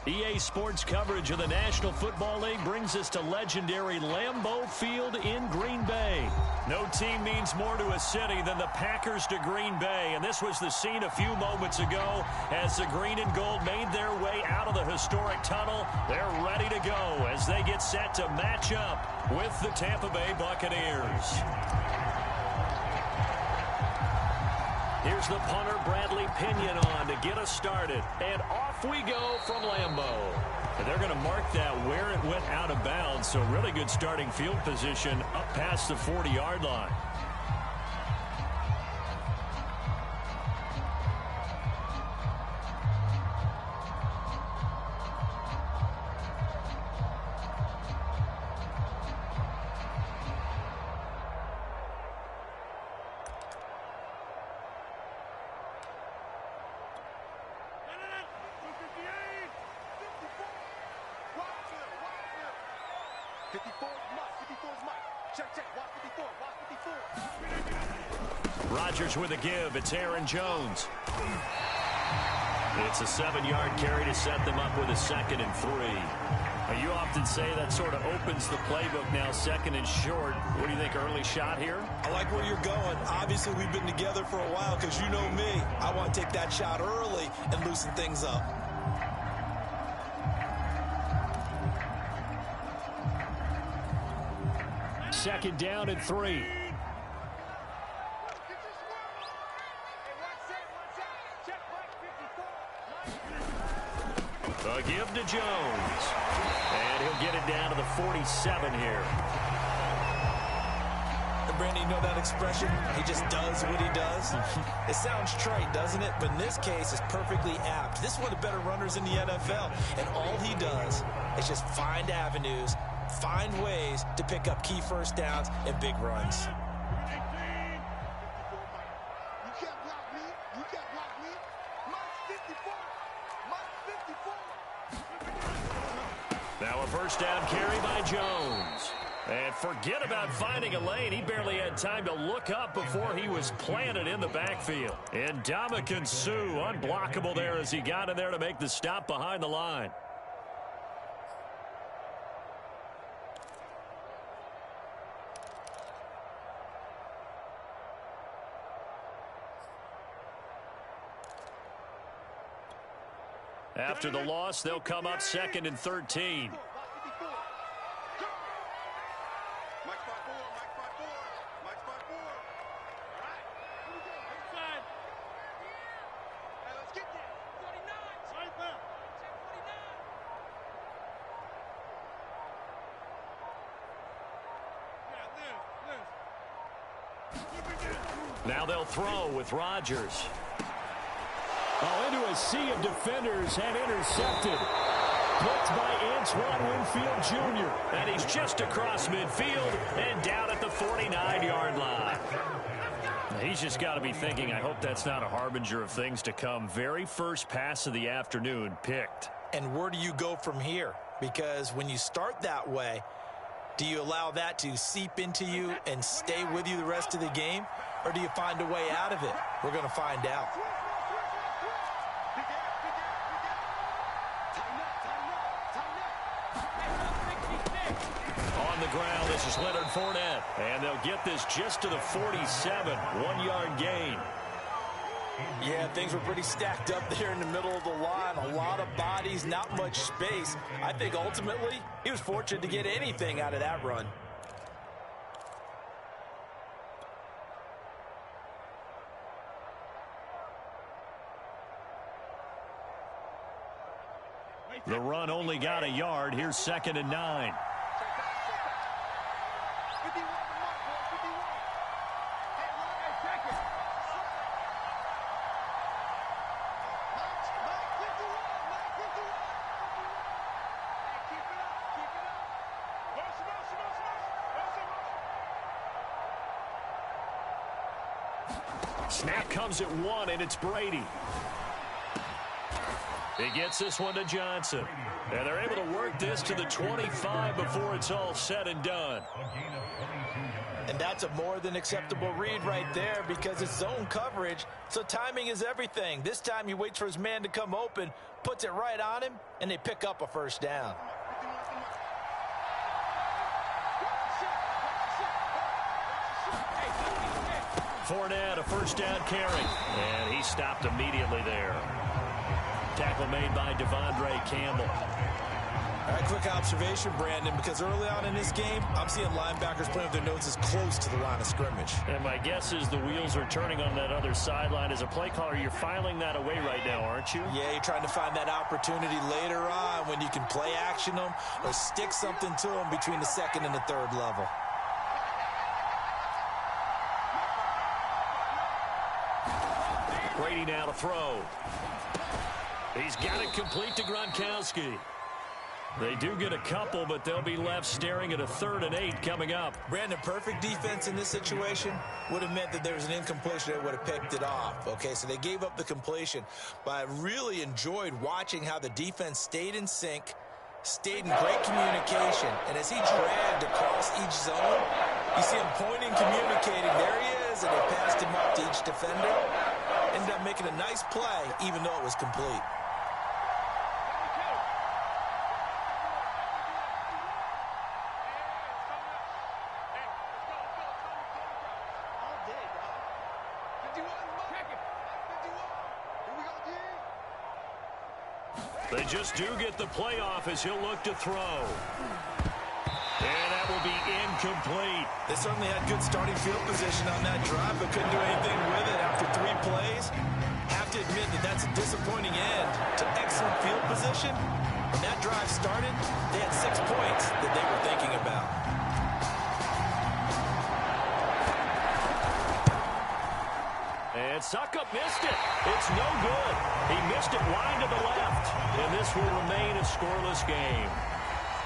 EA Sports coverage of the National Football League brings us to legendary Lambeau Field in Green Bay. No team means more to a city than the Packers to Green Bay, and this was the scene a few moments ago as the green and gold made their way out of the historic tunnel. They're ready to go as they get set to match up with the Tampa Bay Buccaneers. Here's the punter, Bradley Pinion, on to get us started. And off we go from Lambeau. And they're going to mark that where it went out of bounds. So really good starting field position up past the 40-yard line. Rodgers with a give. It's Aaron Jones. It's a 7-yard carry to set them up with a 2nd and 3. Now, you often say that sort of opens the playbook now, 2nd and short. What do you think, early shot here? I like where you're going. Obviously, we've been together for a while because you know me. I want to take that shot early and loosen things up. Second down and 3. A give to Jones. And he'll get it down to the 47 here. And Brandon, you know that expression? He just does what he does. It sounds trite, doesn't it? But in this case, it's perfectly apt. This is one of the better runners in the NFL. And all he does is just find avenues, find ways to pick up key first downs and big runs. Now a first down carry by Jones. And forget about finding a lane. He barely had time to look up before he was planted in the backfield. And Ndamukong Suh, unblockable there as he got in there to make the stop behind the line. After the loss, they'll come up 2nd and 13. Now they'll throw with Rodgers. Oh, into a sea of defenders and intercepted. Picked by Antoine Winfield Jr. And he's just across midfield and down at the 49-yard line. He's just got to be thinking, I hope that's not a harbinger of things to come. Very first pass of the afternoon picked. And where do you go from here? Because when you start that way, do you allow that to seep into you and stay with you the rest of the game? Or do you find a way out of it? We're going to find out. On the ground, this is Leonard Fournette. And they'll get this just to the 47, 1-yard gain. Yeah, things were pretty stacked up there in the middle of the line. A lot of bodies, not much space. I think ultimately he was fortunate to get anything out of that run. The run only got a yard. Here's 2nd and 9. Snap comes at 1, and it's Brady. He gets this one to Johnson. And they're able to work this to the 25 before it's all said and done. And that's a more than acceptable read right there because it's zone coverage, so timing is everything. This time he waits for his man to come open, puts it right on him, and they pick up a first down. Fournette, a first down carry. And he stopped immediately there. Tackle made by Devondre Campbell. All right, quick observation, Brandon, because early on in this game, I'm seeing linebackers playing with their noses close to the line of scrimmage. And my guess is the wheels are turning on that other sideline. As a play caller, you're filing that away right now, aren't you? Yeah, you're trying to find that opportunity later on when you can play action them or stick something to them between the second and the third level. Brady now to throw. He's got it complete to Gronkowski. They do get a couple, but they'll be left staring at a 3rd and 8 coming up. Brandon, perfect defense in this situation would have meant that there was an incompletion. They would have picked it off. Okay, so they gave up the completion. But I really enjoyed watching how the defense stayed in sync, stayed in great communication. And as he dragged across each zone, you see him pointing, communicating. There he is, and they passed him up to each defender. Ended up making a nice play, even though it was complete. They just do get the playoff as he'll look to throw. And that will be incomplete. They certainly had good starting field position on that drive, but couldn't do anything with it after 3 plays. Have to admit that that's a disappointing end to excellent field position. When that drive started, they had 6 points that they were thinking about. And Suckup missed it. It's no good. He missed it wide to the left. And this will remain a scoreless game.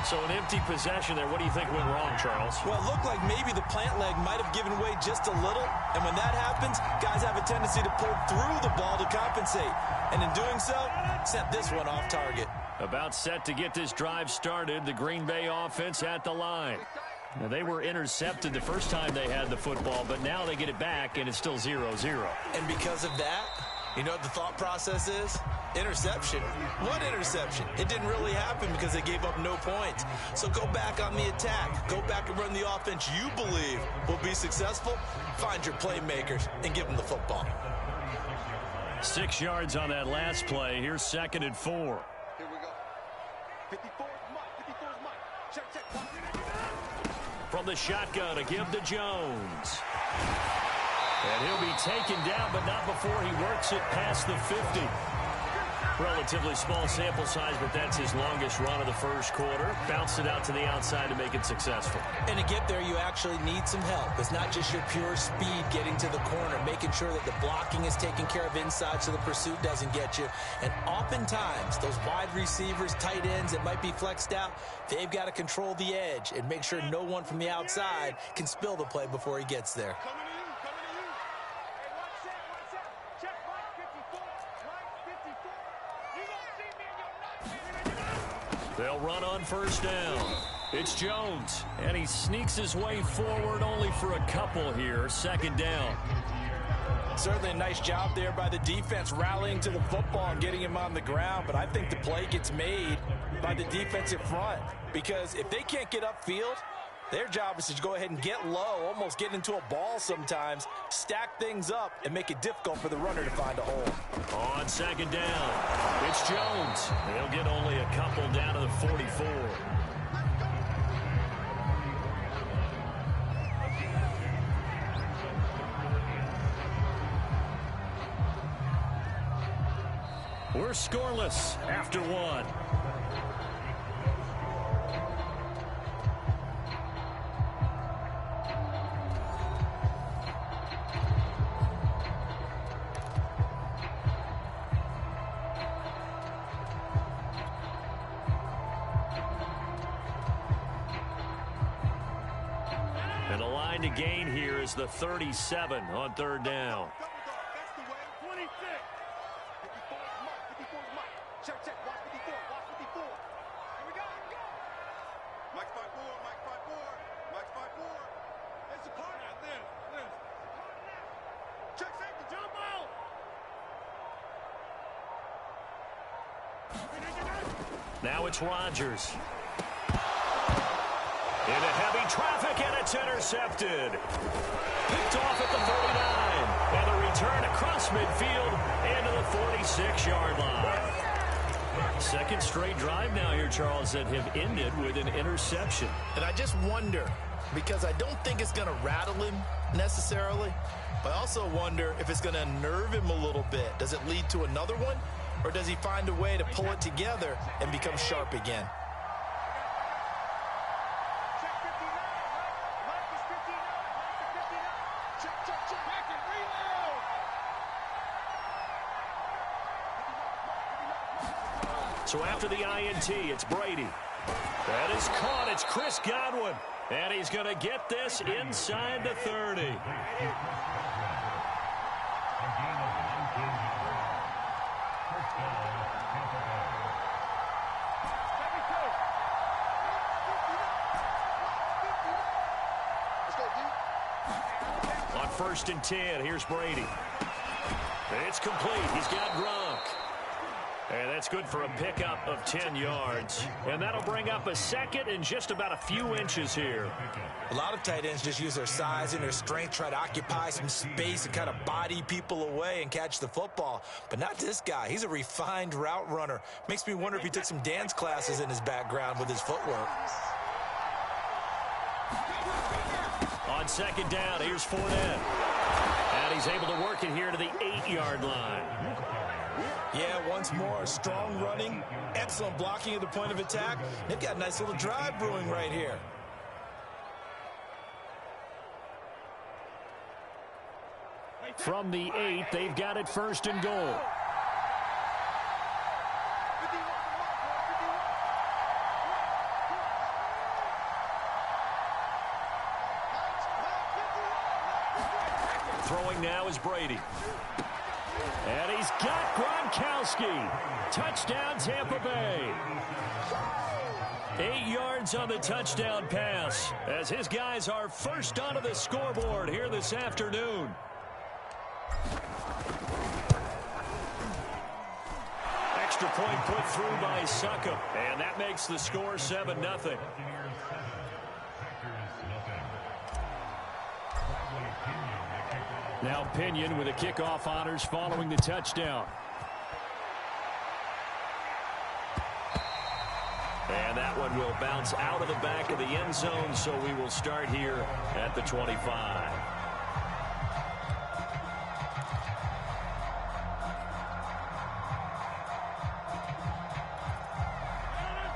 So an empty possession there. What do you think went wrong, Charles? Well, it looked like maybe the plant leg might have given way just a little. And when that happens, guys have a tendency to pull through the ball to compensate. And in doing so, sent this one off target. About set to get this drive started. The Green Bay offense at the line. Now, they were intercepted the first time they had the football, but now they get it back, and it's still 0-0. And because of that, you know what the thought process is? Interception. What interception? It didn't really happen because they gave up no points. So go back on the attack. Go back and run the offense you believe will be successful. Find your playmakers and give them the football. 6 yards on that last play. Here's 2nd and 4. Here we go. 54 is mine. 54 is mine. Check. From the shotgun, a give to Jones. And he'll be taken down, but not before he works it past the 50. Relatively small sample size, but that's his longest run of the first quarter. Bounced it out to the outside to make it successful. And to get there, you actually need some help. It's not just your pure speed getting to the corner, making sure that the blocking is taken care of inside so the pursuit doesn't get you. And oftentimes, those wide receivers, tight ends that might be flexed out, they've got to control the edge and make sure no one from the outside can spill the play before he gets there. Coming to you. Hey, watch out. Check, Mike 54. Mike 54. You don't see me and you're not. They'll run on first down. It's Jones, and he sneaks his way forward only for a couple here. 2nd down. Certainly a nice job there by the defense rallying to the football and getting him on the ground, but I think the play gets made by the defensive front because if they can't get upfield, their job is to go ahead and get low, almost get into a ball sometimes, stack things up, and make it difficult for the runner to find a hole. On 2nd down, it's Jones. They'll get only a couple down to the 44. We're scoreless after 1. And the line to gain here is the 37 on 3rd down. That's the way. 26. 54 is mine. 54 is mine. Check. Now it's Rodgers. Into heavy traffic, and it's intercepted. Picked off at the 39. And the return across midfield into the 46-yard line. Second straight drive now here, Charles, that have ended with an interception. And I just wonder, because I don't think it's going to rattle him necessarily, but I also wonder if it's going to unnerve him a little bit. Does it lead to another one, or does he find a way to pull it together and become sharp again? Check 59. Mike is 59. Mike is 59. Check. Back and reload. So after the INT, it's Brady. That is caught. It's Chris Godwin. And he's going to get this inside the 30. On 1st and 10, here's Brady. It's complete. He's got Gronk. And that's good for a pickup of 10 yards. And that'll bring up a second and just about a few inches here. A lot of tight ends just use their size and their strength, try to occupy some space and kind of body people away and catch the football. But not this guy. He's a refined route runner. Makes me wonder if he took some dance classes in his background with his footwork. On 2nd down, here's Fournette. And he's able to work it here to the 8-yard line. Yeah, once more, strong running, excellent blocking at the point of attack. They've got a nice little drive brewing right here. From the 8, they've got it 1st and goal. Throwing now is Brady. And he's got Gronkowski. Touchdown, Tampa Bay. 8 yards on the touchdown pass as his guys are first onto the scoreboard here this afternoon. Extra point put through by Suckup, and that makes the score 7-0. Now Pinion with the kickoff honors following the touchdown. And that one will bounce out of the back of the end zone, so we will start here at the 25.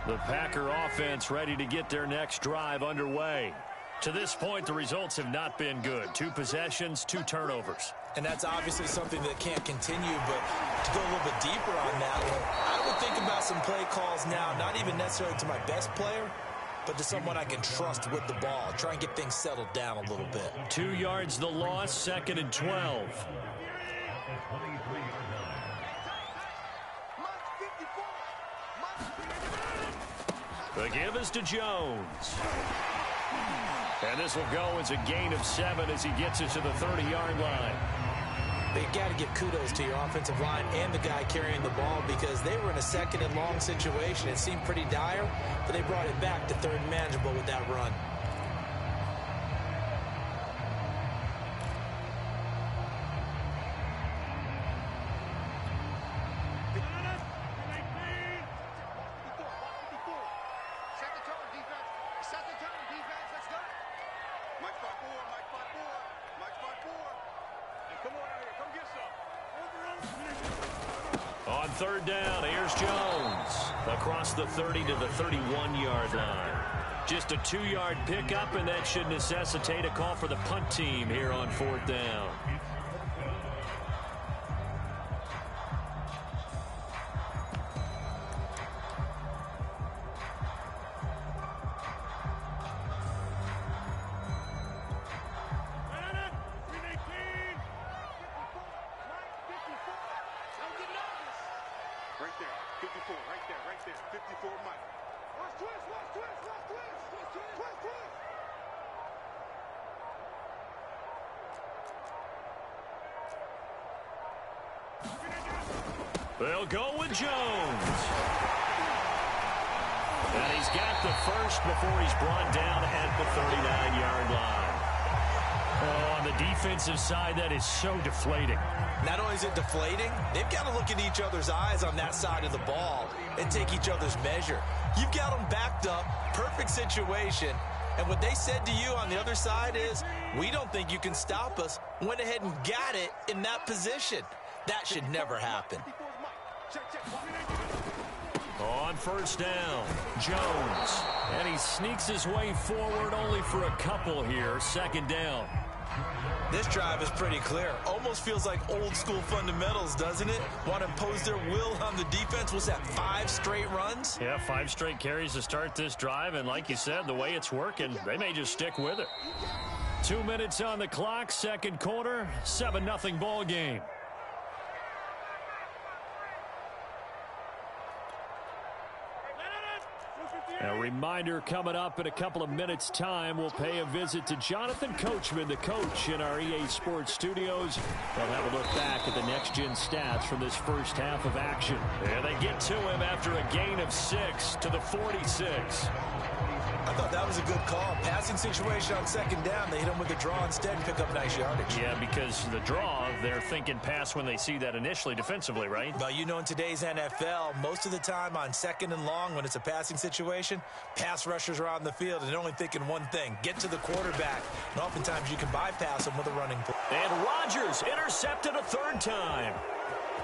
The Packer offense ready to get their next drive underway. To this point, the results have not been good. 2 possessions, 2 turnovers. And that's obviously something that can't continue, but to go a little bit deeper on that one, I would think about some play calls now, not even necessarily to my best player, but to someone I can trust with the ball. Try and get things settled down a little bit. 2 yards the loss, 2nd and 12. The give is to Jones. And this will go as a gain of 7 as he gets it to the 30-yard line. They got to give kudos to your offensive line and the guy carrying the ball because they were in a 2nd and long situation. It seemed pretty dire, but they brought it back to 3rd and manageable with that run. On 3rd down, here's Jones. Across the 30 to the 31-yard line. Just a 2-yard pickup, and that should necessitate a call for the punt team here on 4th down. Right there, 54, right there, 54, Mike. Watch twist. They'll go with Jones. And he's got the first before he's brought down at the 39-yard line. Oh, on the defensive side, that is so deflating. Not only is it deflating, they've got to look in each other's eyes on that side of the ball and take each other's measure. You've got them backed up, perfect situation, and what they said to you on the other side is, we don't think you can stop us. Went ahead and got it in that position. That should never happen. On first down, Jones. And he sneaks his way forward only for a couple here. Second down. This drive is pretty clear. Almost feels like old school fundamentals, doesn't it? Want to impose their will on the defense. Was that 5 straight runs? Yeah, 5 straight carries to start this drive. And like you said, the way it's working, they may just stick with it. 2 minutes on the clock, second quarter, 7-0 ball game. A reminder coming up in a couple of minutes' time. We'll pay a visit to Jonathan Coachman, the coach in our EA Sports studios. They'll have a look back at the next-gen stats from this first half of action. And they get to him after a gain of 6 to the 46. I thought that was a good call. Passing situation on second down. They hit him with a draw instead and pick up nice yardage. Yeah, because the draw, they're thinking pass when they see that initially defensively, right? Well, you know, in today's NFL, most of the time on second and long when it's a passing situation, pass rushers are on the field and they're only thinking one thing, get to the quarterback. And oftentimes you can bypass them with a running play. And Rodgers intercepted a third time.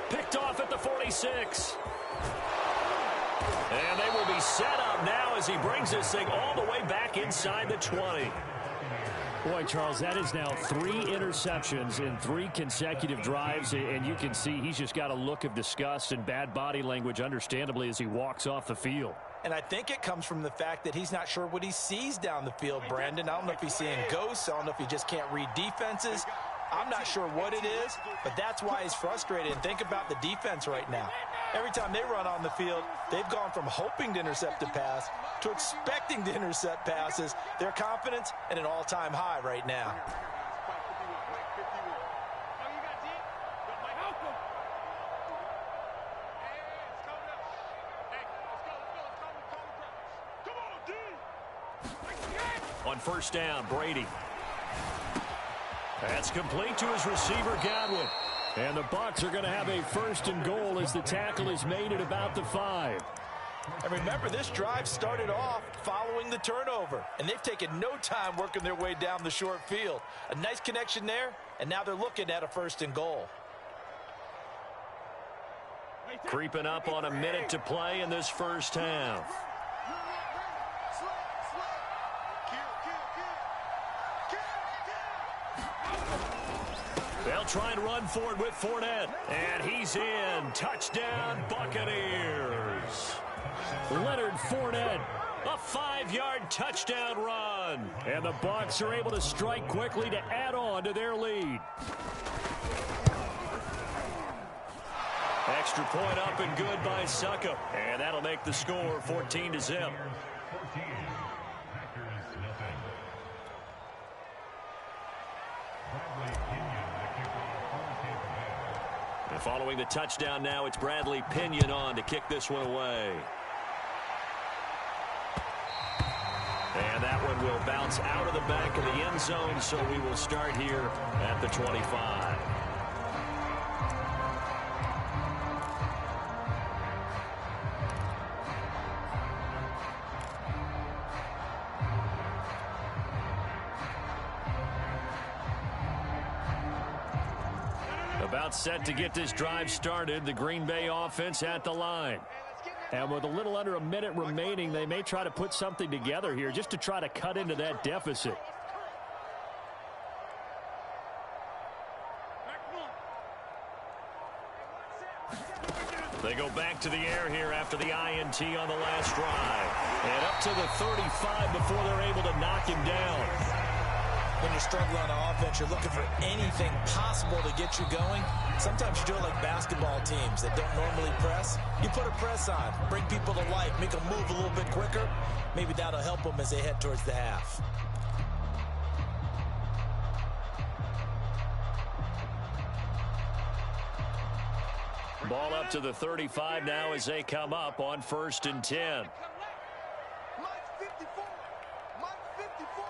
Picked off at the 46. And they will be set up now as he brings this thing all the way back inside the 20. Boy, Charles, that is now 3 interceptions in 3 consecutive drives, and you can see he's just got a look of disgust and bad body language, understandably, as he walks off the field. And I think it comes from the fact that he's not sure what he sees down the field, Brandon. I don't know if he's seeing ghosts. I don't know if he just can't read defenses. I'm not sure what it is, but that's why he's frustrated. And think about the defense right now. Every time they run on the field, they've gone from hoping to intercept a pass to expecting to intercept passes. Their confidence at an all-time high right now. On first down, Brady. That's complete to his receiver, Godwin. And the Bucs are going to have a first and goal as the tackle is made at about the 5. And remember, this drive started off following the turnover. And they've taken no time working their way down the short field. A nice connection there, and now they're looking at a first and goal. Creeping up on a minute to play in this first half. They'll try and run forward with Fournette. And he's in. Touchdown, Buccaneers. Leonard Fournette, a 5-yard touchdown run. And the Bucs are able to strike quickly to add on to their lead. Extra point up and good by Suckup. And that'll make the score 14-0. And following the touchdown now, it's Bradley Pinion on to kick this one away. And that one will bounce out of the back of the end zone, so we will start here at the 25. About set to get this drive started. The Green Bay offense at the line. And with a little under a minute remaining, they may try to put something together here just to try to cut into that deficit. They go back to the air here after the INT on the last drive. And up to the 35 before they're able to knock him down. When you're struggling on offense, you're looking for anything possible to get you going. Sometimes you do it like basketball teams that don't normally press. You put a press on, bring people to life, make them move a little bit quicker. Maybe that'll help them as they head towards the half. Ball up to the 35 now as they come up on 1st and 10. 54. Mike 54.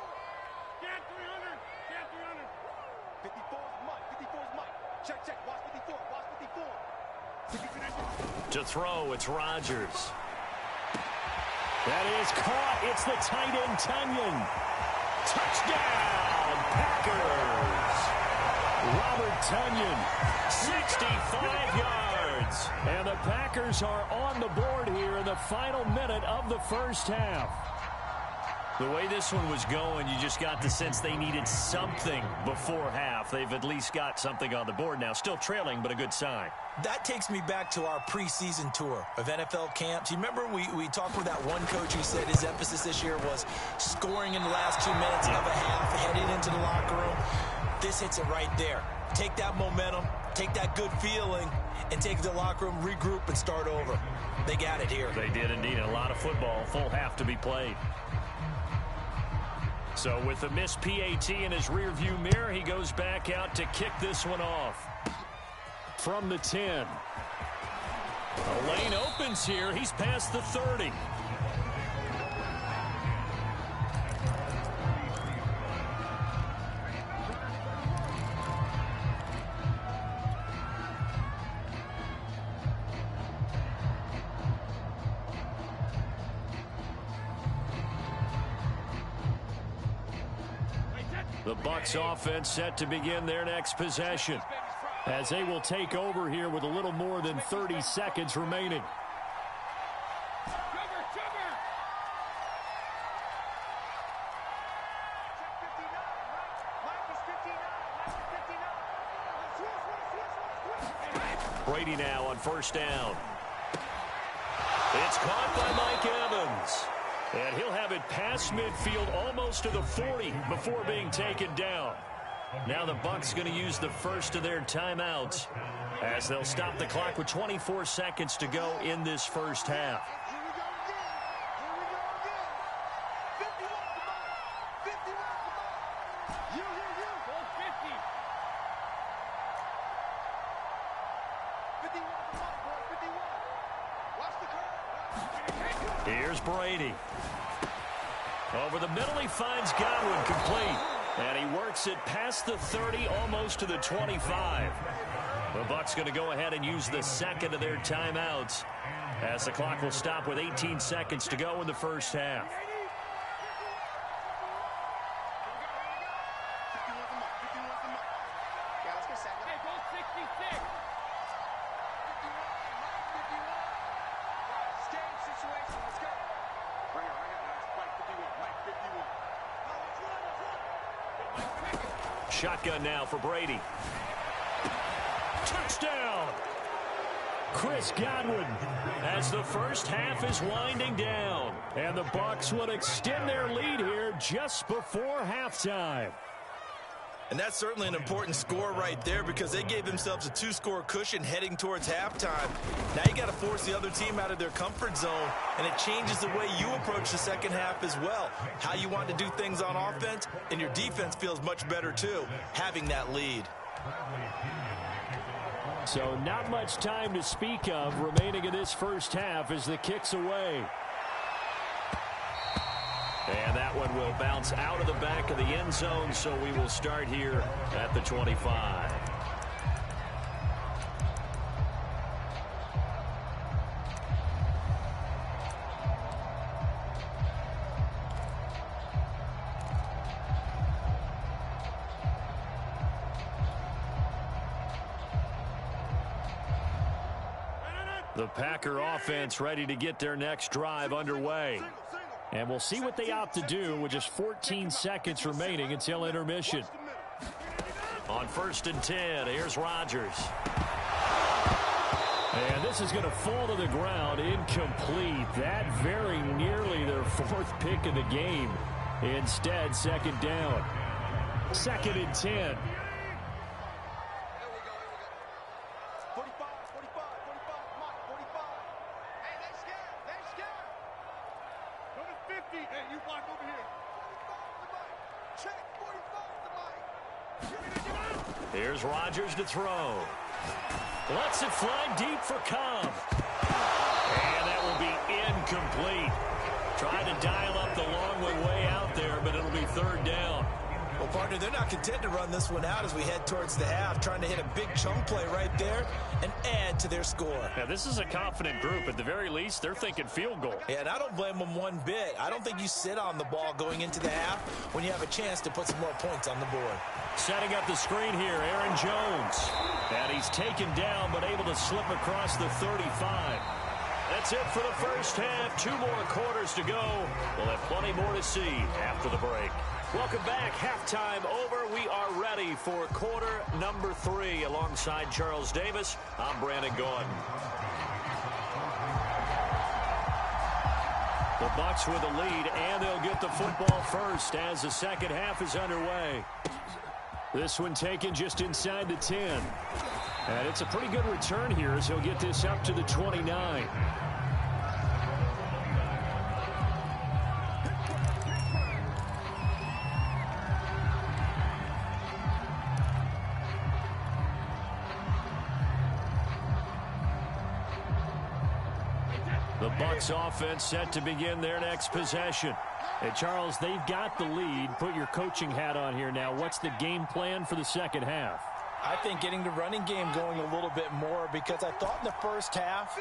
Cat 300. Cat 300. 54 is Mike. 54 is Mike. Check, check. Watch 54. Watch 54. To throw, it's Rodgers. That is caught. It's the tight end, Tunyon. Touchdown, Packers. Robert Tunyon, 65 yards. And the Packers are on the board here in the final minute of the first half. The way this one was going, you just got the sense they needed something before half. They've at least got something on the board now. Still trailing, but a good sign. That takes me back to our preseason tour of NFL camps. You remember we talked with that one coach who said his emphasis this year was scoring in the last 2 minutes of a half, heading into the locker room. This hits it right there. Take that momentum, take that good feeling, and take the locker room, regroup, and start over. They got it here. They did indeed. A lot of football, full half to be played. So with the missed PAT in his rearview mirror, he goes back out to kick this one off. From the 10. A lane opens here. He's past the 30. The Bucs offense set to begin their next possession, as they will take over here with a little more than 30 seconds remaining. Brady now on first down. It's caught by Mike Evans. And he'll have it past midfield almost to the 40 before being taken down. Now the Bucs going to use the first of their timeouts as they'll stop the clock with 24 seconds to go in this first half. Here's Brady. Over the middle, he finds Godwin complete. And he works it past the 30, almost to the 25. The Bucs going to go ahead and use the second of their timeouts as the clock will stop with 18 seconds to go in the first half. Shotgun now for Brady. Touchdown! Chris Godwin as the first half is winding down. And the Bucs will extend their lead here just before halftime. And that's certainly an important score right there because they gave themselves a 2-score cushion heading towards halftime. Now you got to force the other team out of their comfort zone, and it changes the way you approach the second half as well. How you want to do things on offense, and your defense feels much better too, having that lead. So not much time to speak of remaining in this first half as the kick's away. And that one will bounce out of the back of the end zone, so we will start here at the 25. The Packer offense ready to get their next drive underway. And we'll see what they opt to do with just 14 seconds remaining until intermission. On 1st and 10, here's Rodgers. And this is going to fall to the ground incomplete. That very nearly their 4th pick of the game. Instead, second down. 2nd and 10. 50. Hey, you block over here. Check 45 to Mike. Here's Rodgers to throw. Lets it fly deep for Cobb. And that will be incomplete. Tried to dial up the long way out there, but it'll be third down. Well, partner, they're not content to run this one out as we head towards the half, trying to hit a big chunk play right there and add to their score. Now, this is a confident group. At the very least, they're thinking field goal. Yeah, and I don't blame them one bit. I don't think you sit on the ball going into the half when you have a chance to put some more points on the board. Setting up the screen here, Aaron Jones. And he's taken down, but able to slip across the 35. That's it for the first half. 2 more quarters to go. We'll have plenty more to see after the break. Welcome back. Halftime over. We are ready for quarter number 3. Alongside Charles Davis, I'm Brandon Gaudin. The Bucs with a lead, and they'll get the football first as the second half is underway. This one taken just inside the 10. And it's a pretty good return here as he'll get this up to the 29. The Bucs offense set to begin their next possession. And Charles, they've got the lead. Put your coaching hat on here now. What's the game plan for the second half? I think getting the running game going a little bit more, because I thought in the first half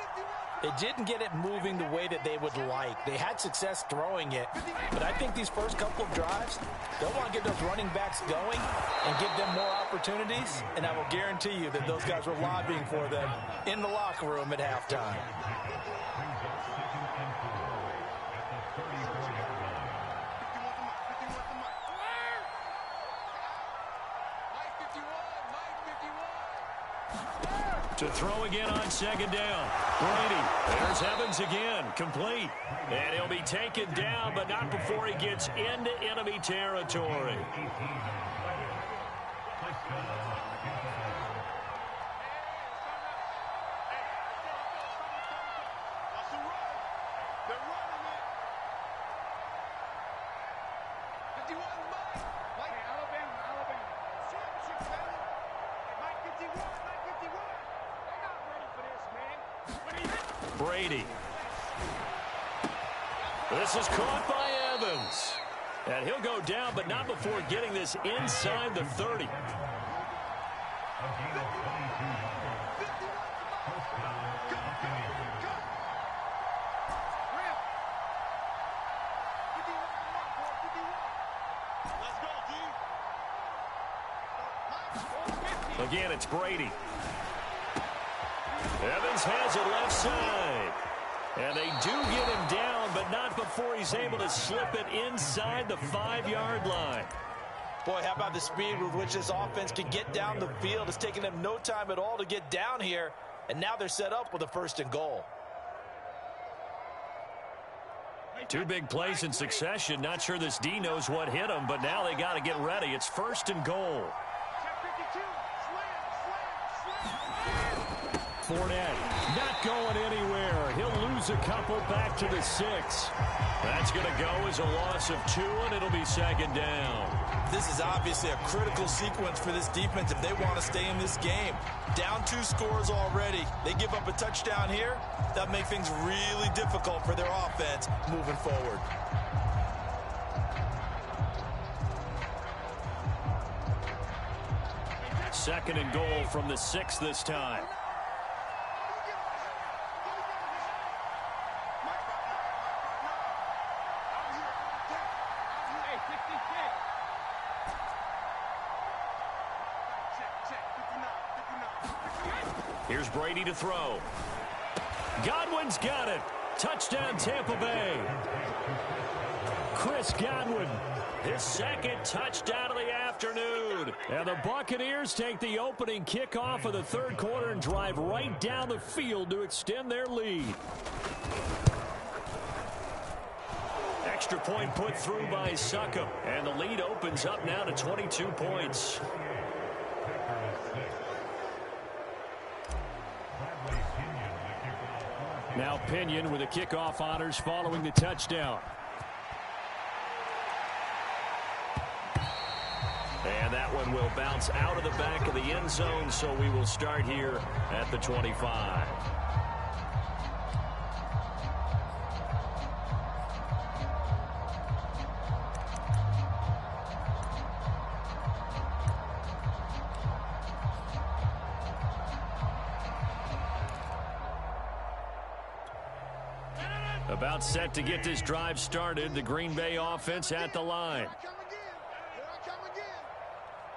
they didn't get it moving the way that they would like. They had success throwing it, but I think these first couple of drives, they'll want to get those running backs going and give them more opportunities, and I will guarantee you that those guys were lobbying for them in the locker room at halftime. To throw again on second down. Brady. There's Evans again. Complete. And he'll be taken down, but not before he gets into enemy territory. Brady. This is caught by Evans. And he'll go down, but not before getting this inside the 30. Again, it's Brady. Evans has it left side. And they do get him down, but not before he's able to slip it inside the 5-yard line. Boy, how about the speed with which this offense can get down the field? It's taken them no time at all to get down here, and now they're set up with a 1st and goal. 2 big plays in succession. Not sure this D knows what hit him, but now they got to get ready. It's 1st and goal. Fournette not going anywhere. He'll lose a couple back to the 6. That's going to go as a loss of 2, and it'll be 2nd down. This is obviously a critical sequence for this defense if they want to stay in this game. Down 2 scores already. They give up a touchdown here. That'll make things really difficult for their offense moving forward. Second and goal from the 6 this time. Here's Brady to throw. Godwin's got it. Touchdown, Tampa Bay. Chris Godwin, his 2nd touchdown of the afternoon. And the Buccaneers take the opening kickoff of the 3rd quarter and drive right down the field to extend their lead. Extra point put through by Succop. And the lead opens up now to 22 points. Now Pinion with the kickoff honors following the touchdown. And that one will bounce out of the back of the end zone, so we will start here at the 25. About set to get this drive started. The Green Bay offense at the line. Here I come again.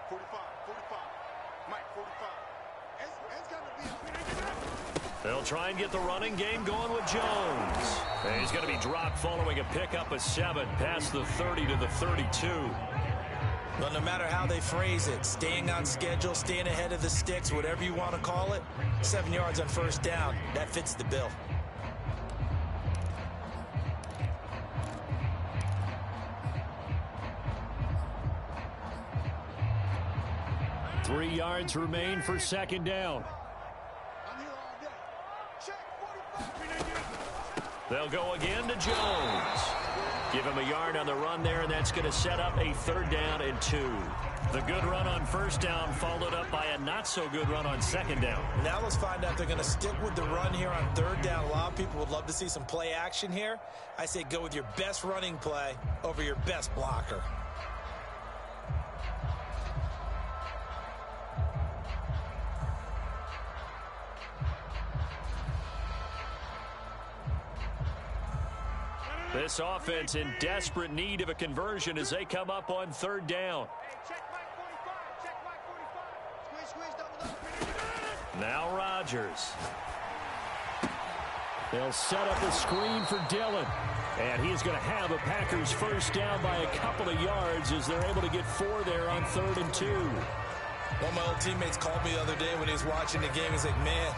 45, 45. Mike, 45. It's got to be a... They'll try and get the running game going with Jones. And he's going to be dropped following a pickup of 7 past the 30 to the 32. Well, no matter how they phrase it, staying on schedule, staying ahead of the sticks, whatever you want to call it, 7 yards on first down, that fits the bill. Three yards remain for second down. I'm here all day. Check 45. They'll go again to Jones. Give him a yard on the run there, and that's going to set up a 3rd down and 2. The good run on first down followed up by a not-so-good run on second down. Now let's find out if they're going to stick with the run here on 3rd down. A lot of people would love to see some play action here. I say go with your best running play over your best blocker. This offense in desperate need of a conversion as they come up on 3rd down. Hey, check Mike 45. Check Mike 45. Squeeze down the middle. Now Rodgers. They'll set up a screen for Dillon. And he's going to have a Packers first down by a couple of yards as they're able to get 4 there on 3rd and 2. One of my old teammates called me the other day when he was watching the game. He's like, man,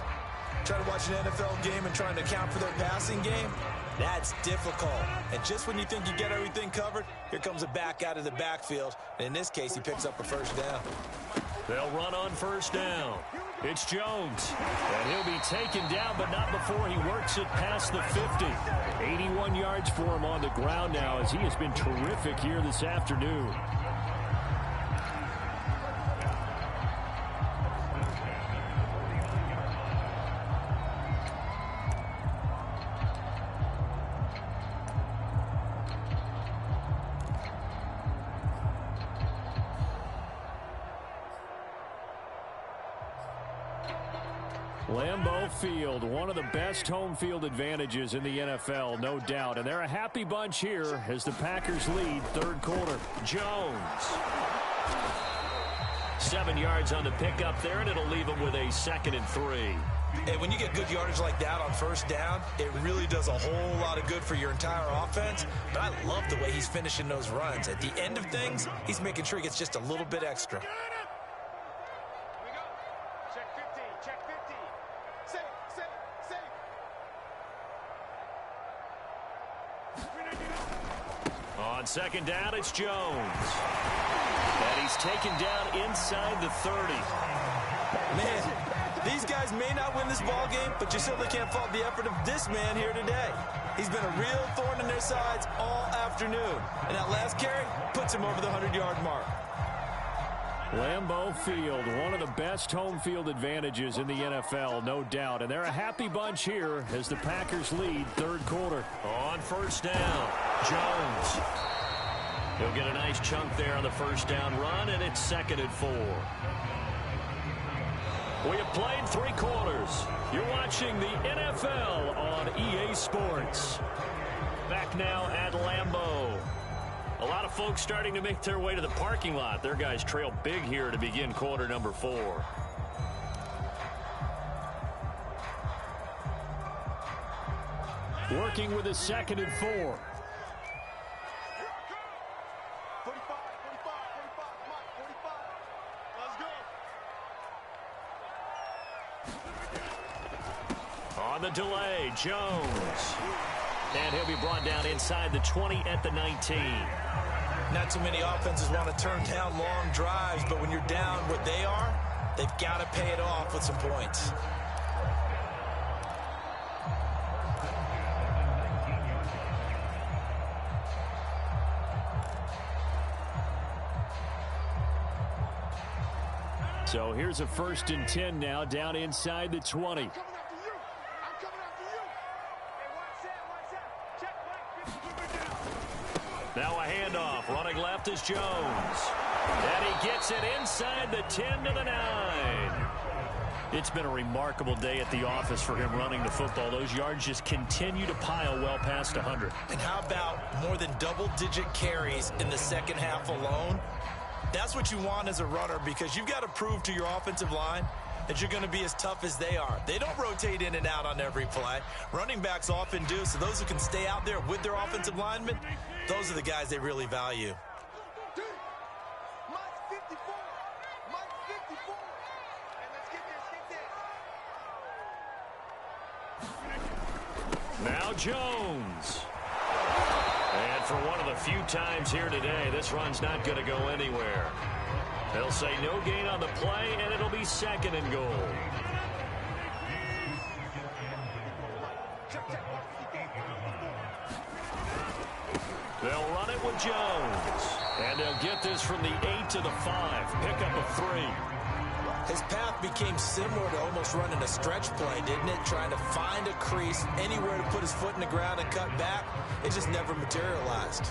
trying to watch an NFL game and trying to account for their passing game, that's difficult. And just when you think you get everything covered, here comes a back out of the backfield. And in this case, he picks up a first down. They'll run on first down. It's Jones. And he'll be taken down, but not before he works it past the 50. 81 yards for him on the ground now as he has been terrific here this afternoon. Lambeau Field, one of the best home field advantages in the NFL, no doubt. And they're a happy bunch here as the Packers lead 3rd quarter. Jones. 7 yards on the pickup there, and it'll leave them with a 2nd and 3. And when you get good yardage like that on first down, it really does a whole lot of good for your entire offense. But I love the way he's finishing those runs. At the end of things, he's making sure he gets just a little bit extra. On 2nd down, it's Jones. And he's taken down inside the 30. Man, these guys may not win this ball game, but you certainly can't fault the effort of this man here today. He's been a real thorn in their sides all afternoon. And that last carry puts him over the 100-yard mark. Lambeau Field, one of the best home field advantages in the NFL, no doubt. And they're a happy bunch here as the Packers lead 3rd quarter. On first down, Jones. He'll get a nice chunk there on the first down run, and it's 2nd and 4. We have played 3 quarters. You're watching the NFL on EA Sports. Back now at Lambeau. A lot of folks starting to make their way to the parking lot. Their guys trail big here to begin quarter number 4. Working with a 2nd and 4. 45, 45, 45, Mike 45. Let's go. On the delay, Jones. And he'll be brought down inside the 20 at the 19. Not too many offenses want to turn down long drives, but when you're down what they are, they've got to pay it off with some points. So here's a 1st and 10 now down inside the 20. I'm coming after you. I'm coming after you. Hey, 1 set. Check Mike 50. Now a handoff. Running left is Jones. And he gets it inside the 10 to the 9. It's been a remarkable day at the office for him running the football. Those yards just continue to pile well past 100. And how about more than double-digit carries in the second half alone? That's what you want as a runner, because you've got to prove to your offensive line that you're going to be as tough as they are. They don't rotate in and out on every play. Running backs often do, so those who can stay out there with their offensive linemen, those are the guys they really value. Now Jones. And for one of the few times here today, this run's not going to go anywhere. They'll say no gain on the play, and it'll be second and goal. They'll run it with Jones. And they'll get this from the 8 to the 5. Pickup of 3. His path became similar to almost running a stretch play, didn't it? Trying to find a crease, anywhere to put his foot in the ground and cut back. It just never materialized.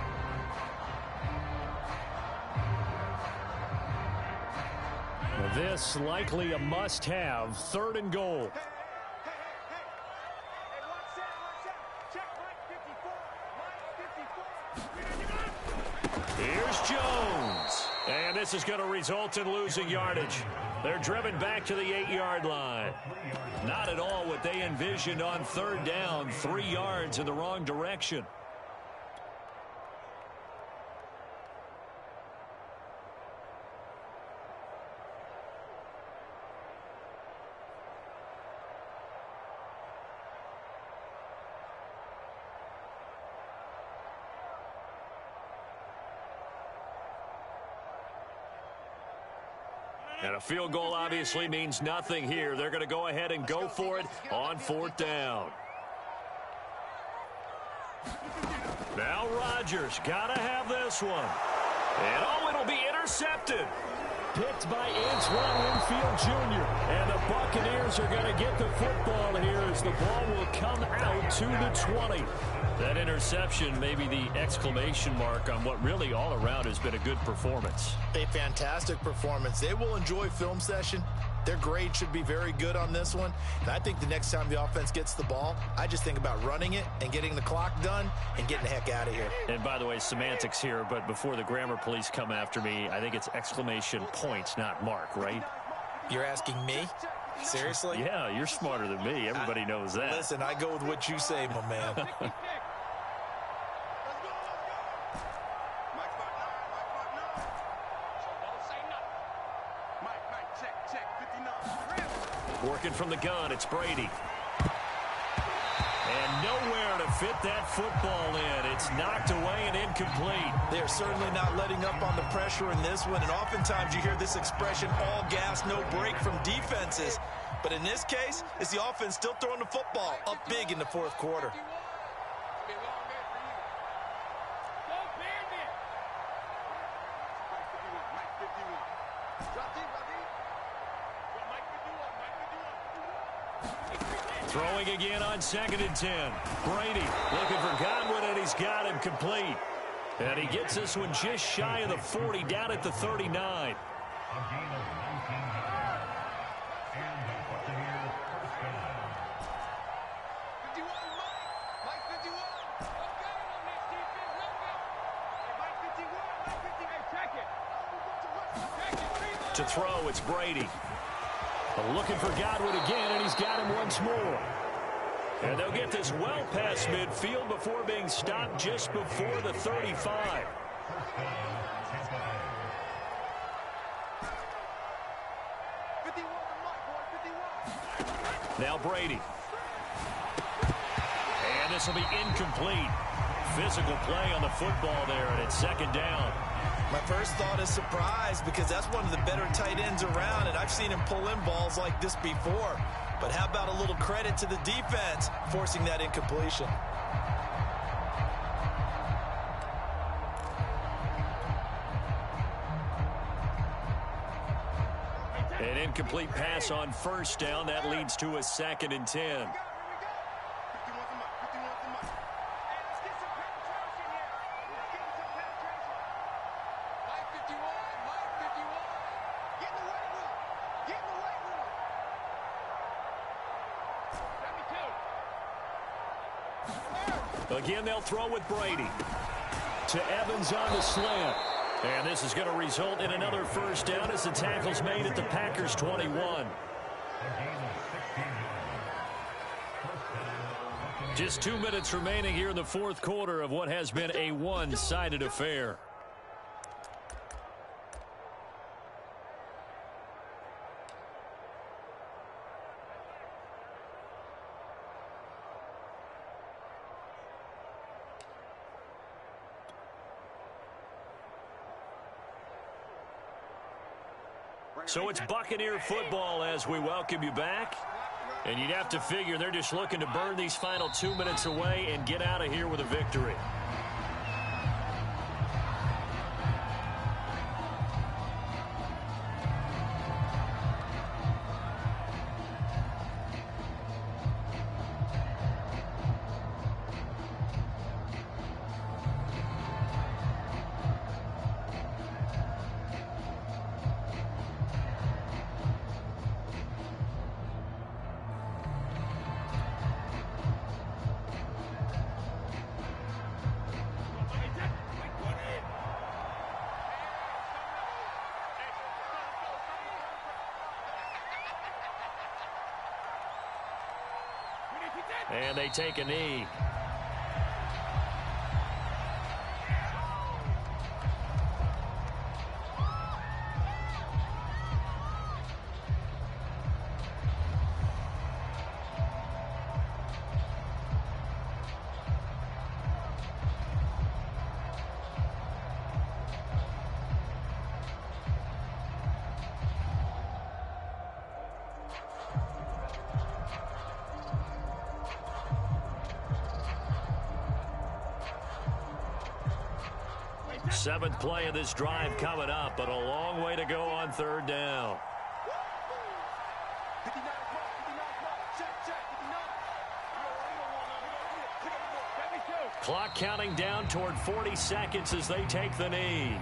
This likely a must-have. Third and goal. Here's Jones. And this is going to result in losing yardage. They're driven back to the 8-yard line. Not at all what they envisioned on third down. 3 yards in the wrong direction. And a field goal obviously means nothing here. They're going to go ahead and go for it on 4th down. Now Rodgers got to have this one. And oh, it'll be intercepted. Picked by Antoine Winfield Jr. And the Buccaneers are going to get the football here as the ball will come out to the 20. That interception may be the exclamation mark on what really all around has been a good performance. A fantastic performance. They will enjoy film session. Their grade should be very good on this one. And I think the next time the offense gets the ball, I just think about running it and getting the clock done and getting the heck out of here. And by the way, semantics here, but before the grammar police come after me, I think it's exclamation points, not mark, right? You're asking me? Seriously? Yeah, you're smarter than me. Everybody knows that. Listen, I go with what you say, my man. Working from the gun, it's Brady. And nowhere to fit that football in. It's knocked away and incomplete. They're certainly not letting up on the pressure in this one. And oftentimes you hear this expression, all gas, no break from defenses. But in this case, it's the offense still throwing the football up big in the 4th quarter. Throwing again on 2nd and 10. Brady looking for Godwin, and he's got him complete. And he gets this one just shy of the 40, down at the 39. To throw, it's Brady. Looking for Godwin again, and he's got him once more. And they'll get this well past midfield before being stopped just before the 35. Now Brady. And this will be incomplete. Physical play on the football there, and it's 2nd down. My first thought is surprise, because that's one of the better tight ends around, and I've seen him pull in balls like this before. But how about a little credit to the defense forcing that incompletion? An incomplete pass on 1st down. That leads to a 2nd and 10. Again, they'll throw with Brady. To Evans on the slant. And this is going to result in another first down as the tackle's made at the Packers' 21. Just 2 minutes remaining here in the fourth quarter of what has been a one-sided affair. So it's Buccaneer football as we welcome you back. And you'd have to figure they're just looking to burn these final 2 minutes away and get out of here with a victory. And they take a knee. Seventh play of this drive coming up, but a long way to go on third down. Clock counting down toward 40 seconds as they take the knee.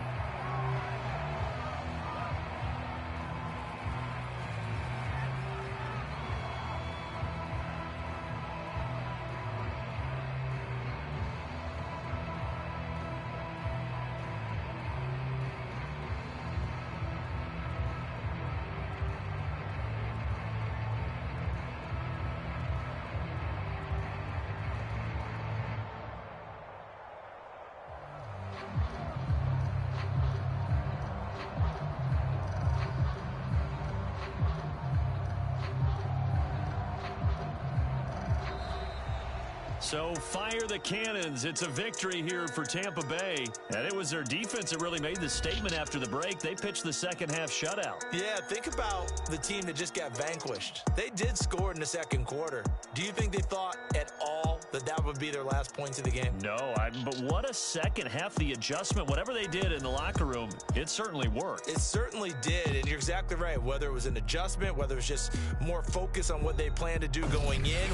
So fire the cannons. It's a victory here for Tampa Bay. And it was their defense that really made the statement after the break. They pitched the second half shutout. Yeah, think about the team that just got vanquished. They did score in the second quarter. Do you think they thought at all that that would be their last points of the game? No, but what a second half. The adjustment, whatever they did in the locker room, it certainly worked. It certainly did, and you're exactly right. Whether it was an adjustment, whether it was just more focus on what they planned to do going in,